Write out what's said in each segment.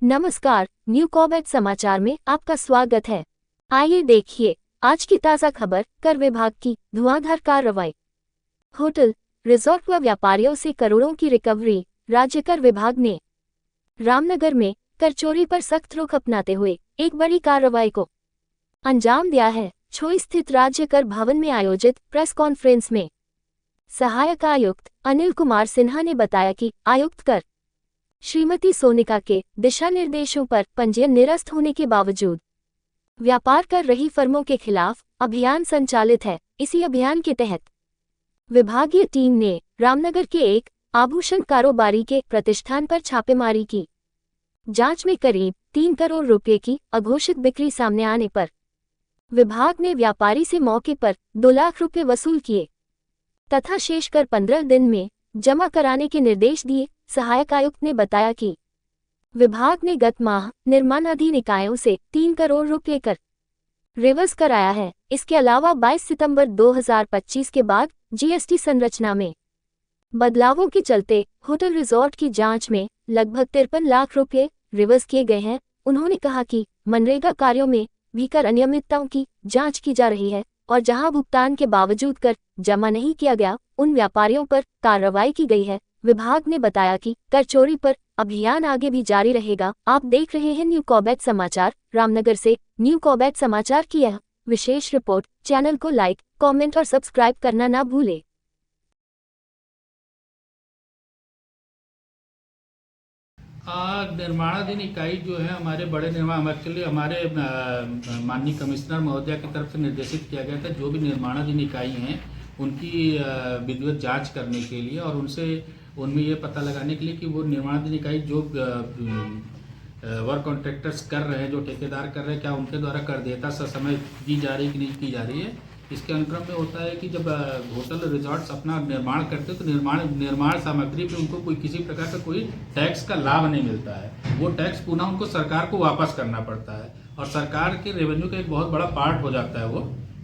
नमस्कार, new Corbett समाचार में आपका स्वागत है। आइए देखिए आज की ताज़ा खबर। कर विभाग की धुआंधार कार्रवाई। होटल, रिजॉर्ट व व्यापारियों से करोड़ों की रिकवरी। राज्य कर विभाग ने रामनगर में कर चोरी पर सख्त रुख अपनाते हुए एक बड़ी कार्रवाई को अंजाम दिया है। छोई स्थित राज्य कर भवन में आयोजित प्रेस कॉन्फ्रेंस में सहायक आयुक्त अनिल कुमार सिन्हा ने बताया कि आयुक्त कर श्रीमती सोनिका के दिशा निर्देशों पर पंजीयन निरस्त होने के बावजूद व्यापार कर रही फर्मों के खिलाफ अभियान संचालित है। इसी अभियान के तहत विभागीय टीम ने रामनगर के एक आभूषण कारोबारी के प्रतिष्ठान पर छापेमारी की। जांच में करीब 3 करोड़ रुपए की अघोषित बिक्री सामने आने पर विभाग ने व्यापारी से मौके पर 2 लाख रुपए वसूल किए तथा शेष कर 15 दिन में जमा कराने के निर्देश दिए। सहायक आयुक्त ने बताया कि विभाग ने गत माह निर्माणाधीन इकाइयों से 3 करोड़ रुपए कर रिवर्स कराया है। इसके अलावा 22 सितंबर 2025 के बाद जीएसटी संरचना में बदलावों के चलते होटल रिजॉर्ट की जांच में लगभग 53 लाख रुपए रिवर्स किए गए हैं। उन्होंने कहा कि मनरेगा कार्यों में भी कर अनियमितताओं की जांच की जा रही है और जहां भुगतान के बावजूद कर जमा नहीं किया गया उन व्यापारियों पर कार्रवाई की गई है। विभाग ने बताया कि कर चोरी पर अभियान आगे भी जारी रहेगा। आप देख रहे हैं न्यू कॉबेट समाचार। रामनगर से न्यू कॉबेट समाचार की यह विशेष रिपोर्ट। चैनल को लाइक, कमेंट और सब्सक्राइब करना ना भूलें। निर्माणाधीन इकाई जो है हमारे बड़े निर्माण एक्चुअली हमारे माननीय कमिश्नर महोदया की तरफ से निर्देशित किया गया था जो भी निर्माणाधीन इकाई हैं उनकी विधिवत जांच करने के लिए और उनमें ये पता लगाने के लिए कि वो निर्माणाधीन इकाई जो वर्क कॉन्ट्रैक्टर्स कर रहे हैं, जो ठेकेदार कर रहे हैं, क्या उनके द्वारा कर देयता समय दी जा रही है कि नहीं की जा रही है। इसके अनुक्रम में होता है कि जब होटल रिजॉर्ट्स अपना निर्माण करते हैं तो निर्माण सामग्री पे उनको कोई किसी प्रकार का कोई टैक्स का लाभ नहीं मिलता है। वो टैक्स पुनः उनको सरकार को वापस करना पड़ता है और सरकार के रेवेन्यू का एक बहुत बड़ा पार्ट हो जाता है वो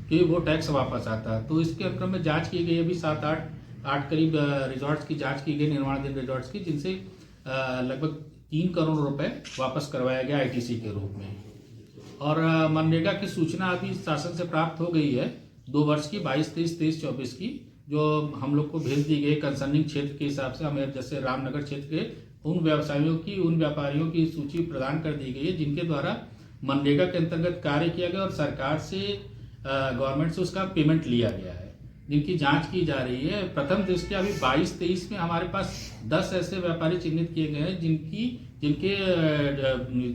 कि वो टैक्स वापस आता है। तो इसके अनुक्रम में जांच की गई। अभी 7-8 करीब रिजॉर्ट्स की जांच की गई, निर्माणाधीन रिजॉर्ट्स की, जिनसे लगभग 3 करोड़ रुपए वापस करवाया गया आईटीसी के रूप में। और मनरेगा की सूचना अभी शासन से प्राप्त हो गई है 2 वर्ष की, 22-23, 23-24 की, जो हम लोग को भेज दी गई कंसर्निंग क्षेत्र के हिसाब से। हमें जैसे रामनगर क्षेत्र के उन व्यवसायियों की, उन व्यापारियों की सूची प्रदान कर दी गई है जिनके द्वारा मनरेगा के अंतर्गत कार्य किया गया और सरकार से गवर्नमेंट से उसका पेमेंट लिया गया है, जिनकी जांच की जा रही है। प्रथम दृष्टया अभी 22-23 में हमारे पास 10 ऐसे व्यापारी चिन्हित किए गए हैं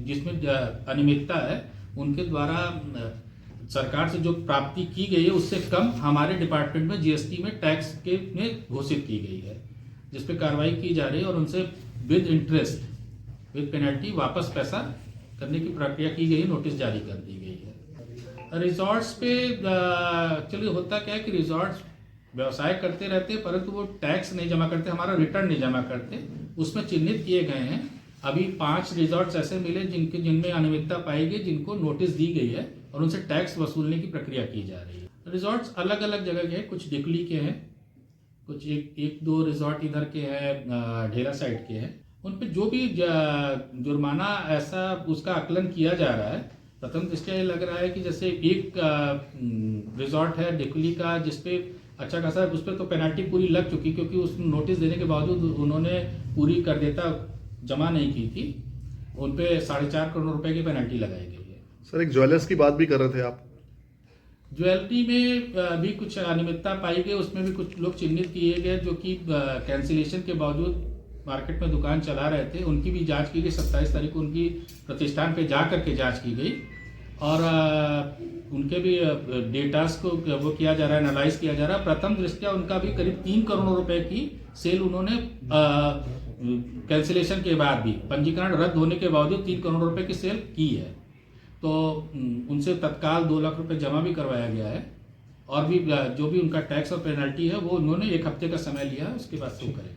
जिसमें अनियमितता है। उनके द्वारा सरकार से जो प्राप्ति की गई है उससे कम हमारे डिपार्टमेंट में जीएसटी में टैक्स के में घोषित की गई है, जिस पे कार्रवाई की जा रही है और उनसे विद इंटरेस्ट, विद पेनल्टी वापस पैसा करने की प्रक्रिया की गई है, नोटिस जारी कर दी गई है। रिजॉर्ट्स पे एक्चुअली होता क्या है कि रिजॉर्ट्स व्यवसाय करते रहते हैं परंतु वो टैक्स नहीं जमा करते, हमारा रिटर्न नहीं जमा करते। उसमें चिन्हित किए गए हैं अभी 5 रिजॉर्ट्स ऐसे मिले जिनमें अनियमितता पाई गई, जिनको नोटिस दी गई है और उनसे टैक्स वसूलने की प्रक्रिया की जा रही है। रिजॉर्ट्स अलग अलग जगह के हैं, कुछ डिकली के हैं, कुछ एक दो रिजॉर्ट इधर के हैं, ढेला साइड के हैं। उन पर जो भी जुर्माना ऐसा उसका आकलन किया जा रहा है, प्रथम दृष्टया ये लग रहा है कि जैसे एक रिजॉर्ट है डिकली का जिसपे अच्छा खासा उस पर तो पेनल्टी पूरी लग चुकी, क्योंकि उस नोटिस देने के बावजूद उन्होंने पूरी कर देता जमा नहीं की थी। उन पे 4.5 करोड़ रुपए की पेनल्टी लगाई गई है। सर, एक ज्वेलर्स की बात भी कर रहे थे आप। ज्वेलरी में भी कुछ अनियमितता पाई गई, उसमें भी कुछ लोग चिन्हित किए गए जो कि कैंसिलेशन के बावजूड मार्केट में दुकान चला रहे थे। उनकी भी जांच की गई। 27 तारीख को उनकी प्रतिष्ठान पे जा करके जांच की गई और उनके भी डेटास को वो किया जा रहा है, एनालाइज किया जा रहा है। प्रथम दृष्टया उनका भी करीब 3 करोड़ रुपए की सेल उन्होंने कैंसिलेशन के बाद भी, पंजीकरण रद्द होने के बावजूद 3 करोड़ रुपए की सेल की है। तो उनसे तत्काल 2 लाख रुपए जमा भी करवाया गया है और भी जो भी उनका टैक्स और पेनल्टी है वो उन्होंने 1 हफ्ते का समय लिया है, उसके बाद तो करेंगे।